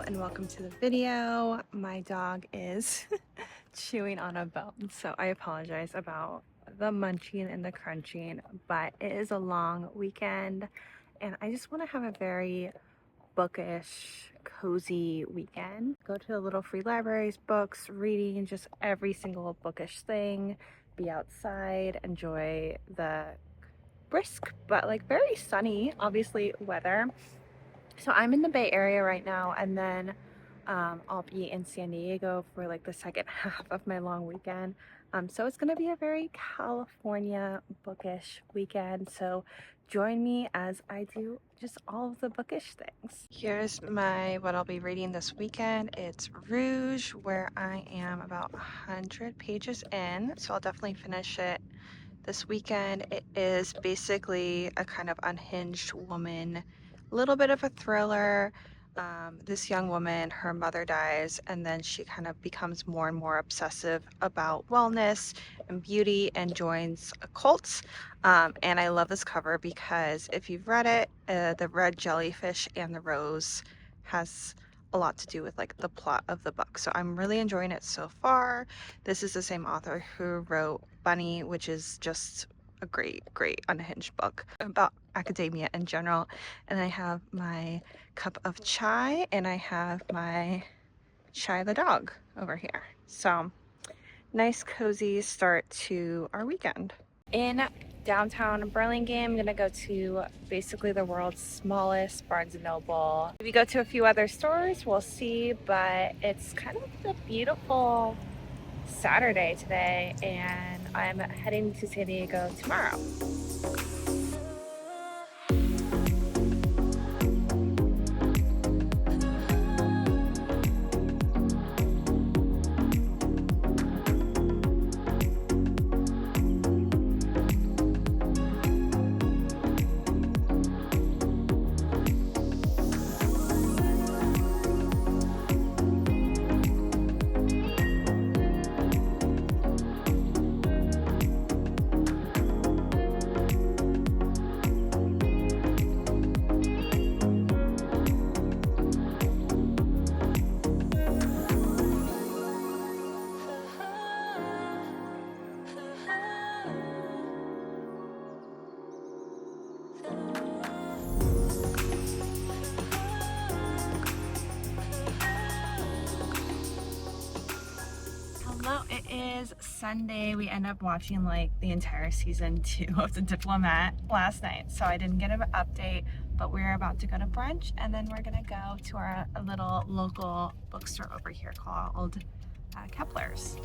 and welcome to the video. My dog is chewing on a bone, so I apologize about the munching and the crunching, but it is a long weekend and I just want to have a very bookish, cozy weekend. Go to the little free libraries, books, reading, just every single bookish thing, be outside, enjoy the brisk but like very sunny, obviously, weather. So I'm in the Bay Area right now, and then I'll be in San Diego for like the second half of my long weekend. So it's gonna be a very California bookish weekend. So join me as I do just all of the bookish things. Here's what I'll be reading this weekend. It's Rouge, where I am about 100 pages in. So I'll definitely finish it this weekend. It is basically a kind of unhinged woman, a little bit of a thriller. This young woman, her mother dies, and then she kind of becomes more and more obsessive about wellness and beauty and joins a cult. And I love this cover because if you've read it, the red jellyfish and the rose has a lot to do with like the plot of the book. So I'm really enjoying it so far. This is the same author who wrote Bunny, which is just a great unhinged book about academia in general. And I have my cup of chai and I have my Chai the dog over here. So nice cozy start to our weekend. In downtown Burlingame, I'm gonna go to basically the world's smallest Barnes & Noble. We go to a few other stores, we'll see, but it's kind of a beautiful Saturday today, and I'm heading to San Diego tomorrow. Hello, it is Sunday. We end up watching like the entire season 2 of The Diplomat last night, so I didn't get an update, but we're about to go to brunch and then we're gonna go to our little local bookstore over here called Kepler's.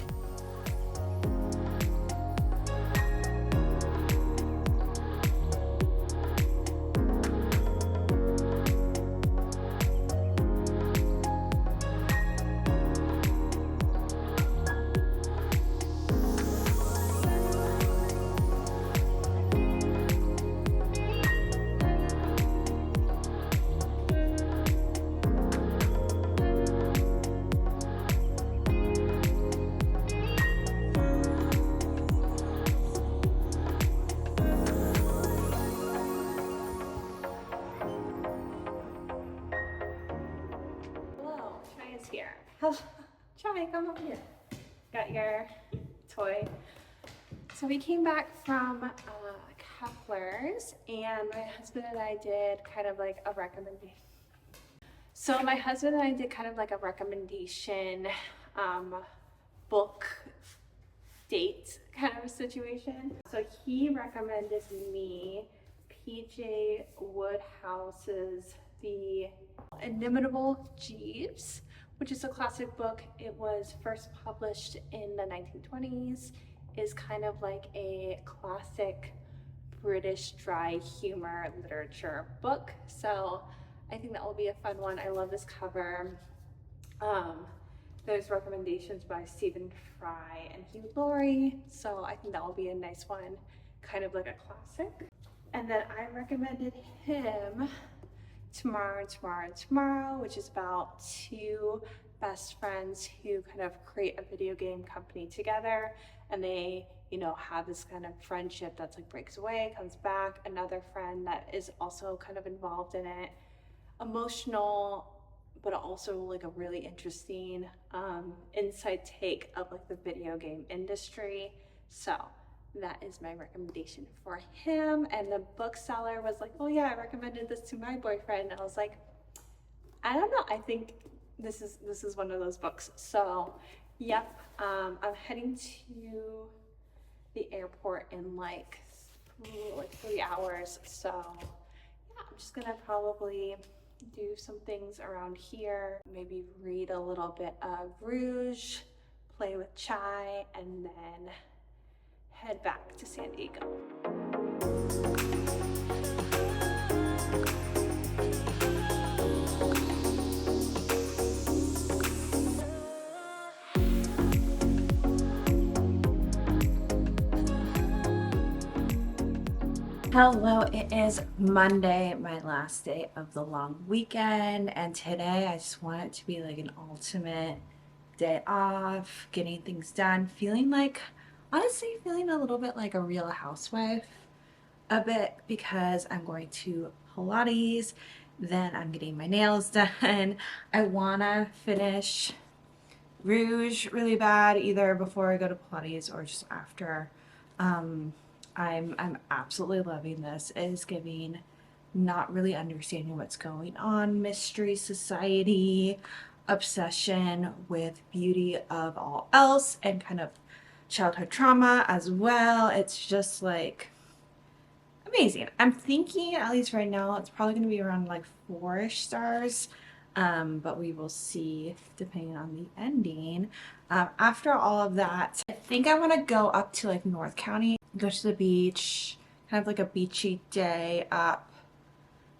Here. Chai, come up here. Got your toy. So we came back from Kepler's, and my husband and I did kind of like a recommendation. So my husband and I did kind of like a recommendation book date kind of situation. So he recommended me PJ Woodhouse's The Inimitable Jeeves, which is a classic book. It was first published in the 1920s, is kind of like a classic British dry humor literature book. So I think that will be a fun one. I love this cover. There's recommendations by Stephen Fry and Hugh Laurie, so I think that will be a nice one, kind of like a classic. And then I recommended him Tomorrow, which is about two best friends who kind of create a video game company together, and they, you know, have this kind of friendship that's like breaks away, comes back, another friend that is also kind of involved in it. Emotional but also like a really interesting inside take of like the video game industry. So that is my recommendation for him. And the bookseller was like, oh yeah, I recommended this to my boyfriend. And I was like, I don't know, I think this is one of those books. So yep, I'm heading to the airport in like 3 hours. So yeah, I'm just gonna probably do some things around here, maybe read a little bit of Rouge, play with Chai, and then head back to San Diego. Hello, it is Monday, my last day of the long weekend, and today I just want it to be like an ultimate day off, getting things done, honestly, feeling a little bit like a real housewife a bit because I'm going to Pilates, then I'm getting my nails done. I want to finish Rouge really bad, either before I go to Pilates or just after. I'm absolutely loving this. It is giving not really understanding what's going on, mystery society, obsession with beauty of all else, and kind of childhood trauma as well. It's just like amazing. I'm thinking, at least right now, it's probably going to be around like 4-ish stars. But we will see depending on the ending. After all of that, I think I want to go up to like North County, go to the beach, kind of like a beachy day up,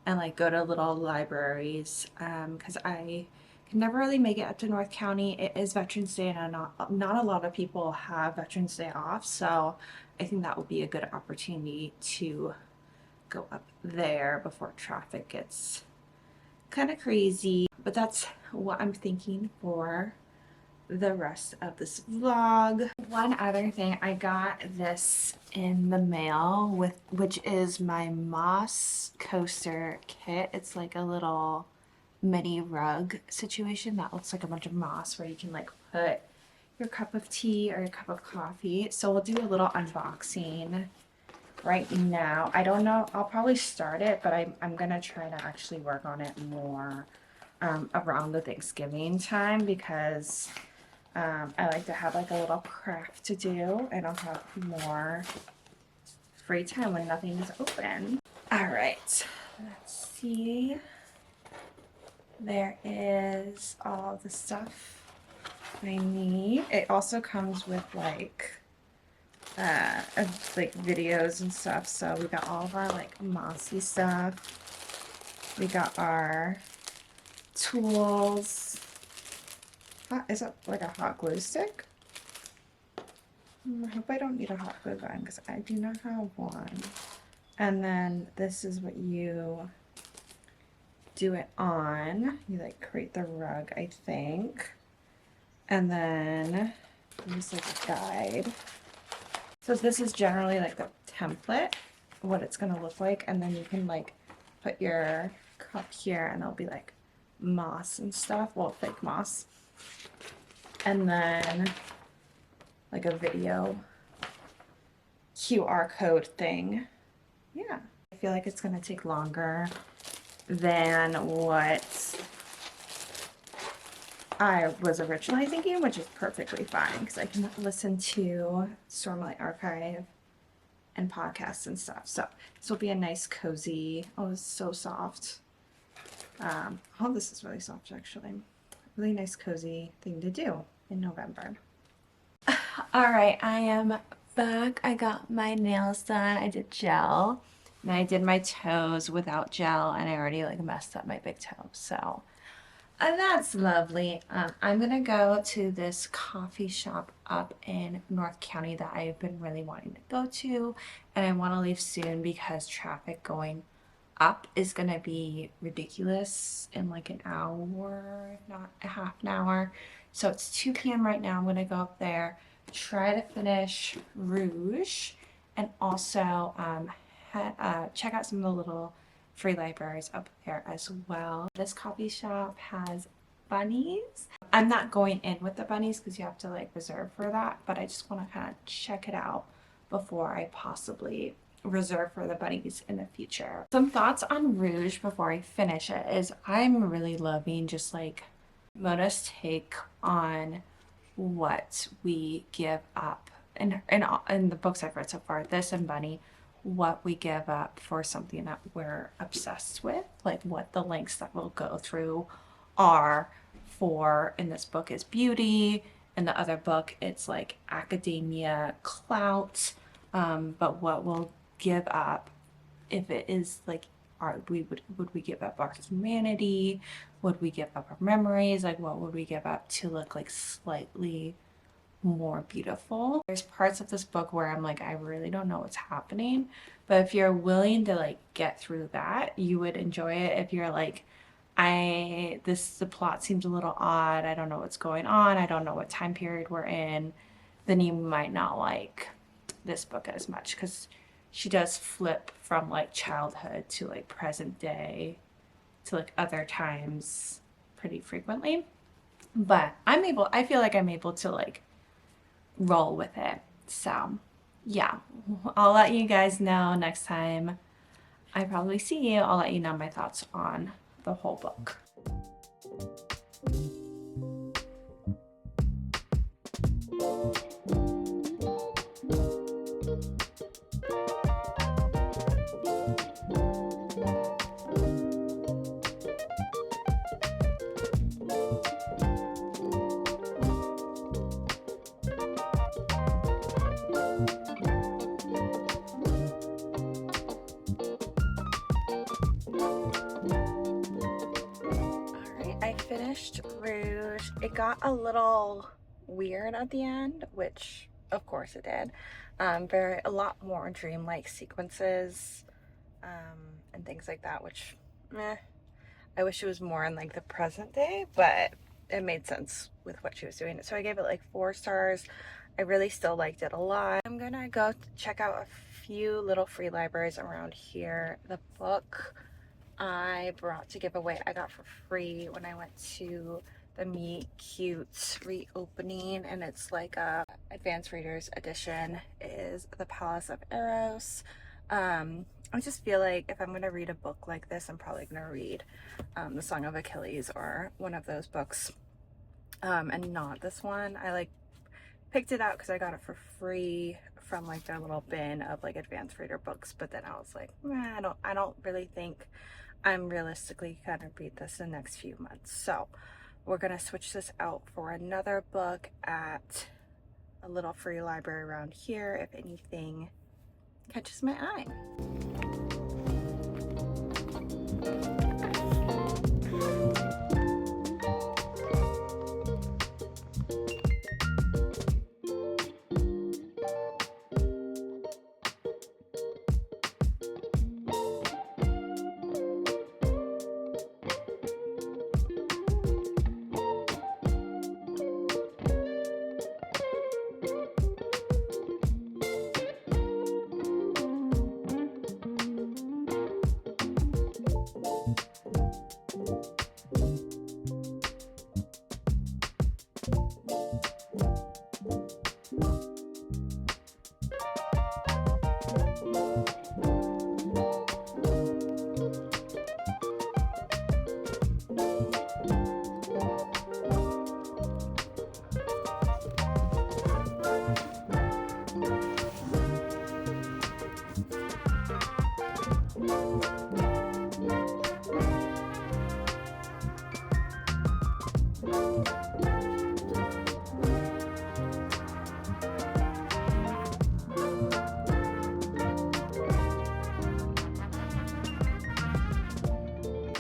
and like go to little libraries, because I can never really make it up to North County. It is Veterans Day, and not a lot of people have Veterans Day off, so I think that would be a good opportunity to go up there before traffic gets kind of crazy. But that's what I'm thinking for the rest of this vlog. One other thing, I got this in the mail, which is my moss coaster kit. It's like a little mini rug situation that looks like a bunch of moss where you can like put your cup of tea or your cup of coffee. So we'll do a little unboxing right now. I don't know, I'll probably start it, but I'm gonna try to actually work on it more around the Thanksgiving time, because I like to have like a little craft to do, and I'll have more free time when nothing is open. All right, let's see. There is all the stuff I need. It also comes with like videos and stuff. So we got all of our like mossy stuff. We got our tools. Is it like a hot glue stick? I hope I don't need a hot glue gun because I do not have one. And then this is what you do it on. You like create the rug, I think. And then there's like a guide. So this is generally like the template, what it's gonna look like, and then you can like put your cup here and it'll be like moss and stuff, well, fake moss. And then like a video QR code thing. Yeah, I feel like it's gonna take longer than what I was originally thinking, which is perfectly fine because I can listen to Stormlight Archive and podcasts and stuff. So this will be a nice cozy, oh, it's so soft. Oh, this is really soft actually. Really nice cozy thing to do in November. All right, I am back. I got my nails done. I did gel, and I did my toes without gel, and I already like messed up my big toe. So that's lovely. I'm gonna go to this coffee shop up in North County that I've been really wanting to go to, and I want to leave soon because traffic going up is gonna be ridiculous in like an hour, not a half an hour. So it's 2 p.m. right now. I'm gonna go up there, try to finish Rouge, and also check out some of the little free libraries up there as well. This coffee shop has bunnies. I'm not going in with the bunnies because you have to like reserve for that, but I just want to kind of check it out before I possibly reserve for the bunnies in the future. Some thoughts on Rouge before I finish it is I'm really loving just like Mona's take on what we give up in the books I've read so far, this and Bunny, what we give up for something that we're obsessed with, like what the lengths that we'll go through are for. In this book is beauty, in the other book it's like academia clout, but what we'll give up if it is like would we give up our humanity, would we give up our memories, like what would we give up to look like slightly more beautiful. There's parts of this book where I'm like, I really don't know what's happening, but if you're willing to like get through that, you would enjoy it. If you're like, the plot seems a little odd, I don't know what's going on, I don't know what time period we're in, then you might not like this book as much, because she does flip from like childhood to like present day to like other times pretty frequently. But I feel like I'm able to like roll with it. So yeah, I'll let you guys know next time I probably see you. I'll let you know my thoughts on the whole book. I finished Rouge. It got a little weird at the end, which of course it did. A lot more dreamlike sequences, and things like that, which I wish it was more in like the present day, but it made sense with what she was doing. So I gave it like 4 stars. I really still liked it a lot. I'm gonna go check out a few little free libraries around here. The book I brought to give away, I got for free when I went to the Meet Cute reopening, and it's like a advanced readers edition, is The Palace of Eros. I just feel like if I'm going to read a book like this, I'm probably going to read The Song of Achilles or one of those books, and not this one. I like picked it out because I got it for free from like their little bin of like advanced reader books, but then I was like, I don't really think I'm realistically gonna read this in the next few months. So we're gonna switch this out for another book at a little free library around here if anything catches my eye.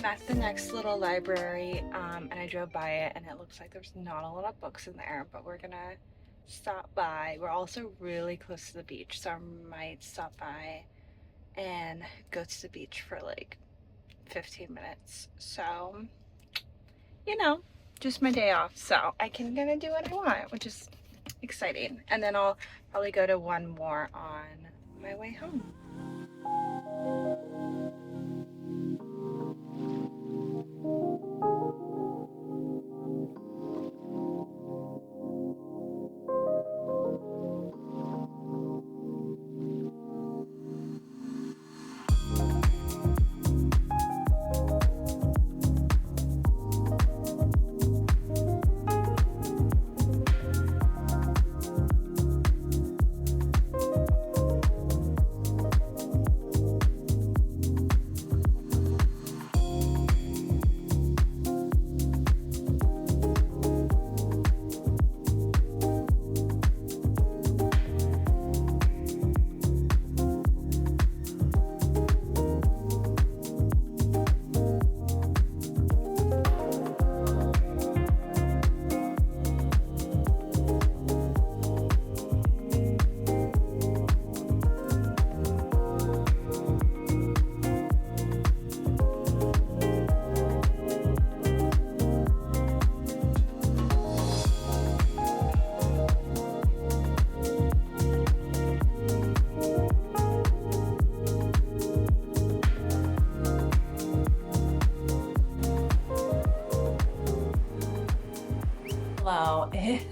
At the next little library, and I drove by it, and it looks like there's not a lot of books in there, but we're gonna stop by. We're also really close to the beach, so I might stop by and go to the beach for like 15 minutes. So, you know, just my day off, so I can gonna do what I want, which is exciting. And then I'll probably go to one more on my way home.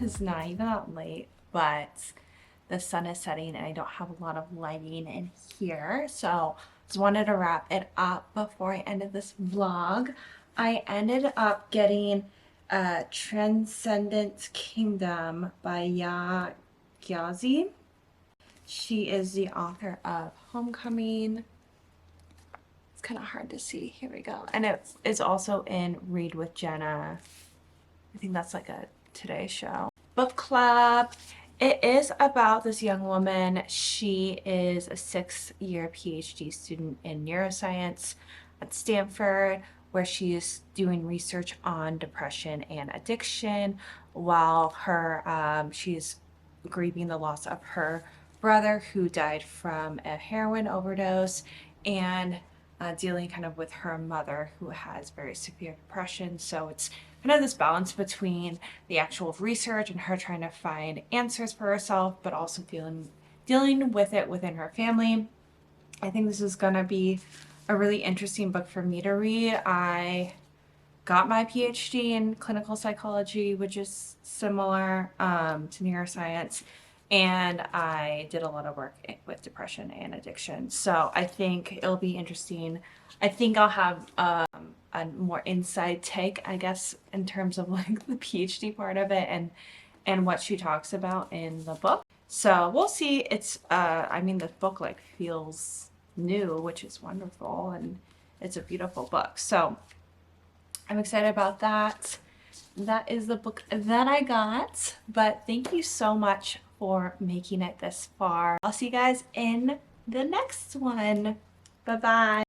is not even that late, but the sun is setting and I don't have a lot of lighting in here. So just wanted to wrap it up before I ended this vlog. I ended up getting Transcendent Kingdom by Ya Gyazi. She is the author of Homecoming. It's kind of hard to see. Here we go. And it's also in Read with Jenna. I think that's like a Today show. Book club. It is about this young woman. She is a 6-year PhD student in neuroscience at Stanford, where she is doing research on depression and addiction while she's grieving the loss of her brother who died from a heroin overdose, and dealing kind of with her mother who has very severe depression. So it's kind of this balance between the actual research and her trying to find answers for herself, but also dealing with it within her family. I think this is going to be a really interesting book for me to read. I got my PhD in clinical psychology, which is similar to neuroscience, and I did a lot of work with depression and addiction. So I think it'll be interesting. I think I'll have a more inside take, I guess, in terms of like the PhD part of it and what she talks about in the book. So we'll see. It's I mean, the book like feels new, which is wonderful, and it's a beautiful book. So I'm excited about that. That is the book that I got, but thank you so much for making it this far. I'll see you guys in the next one. Bye bye.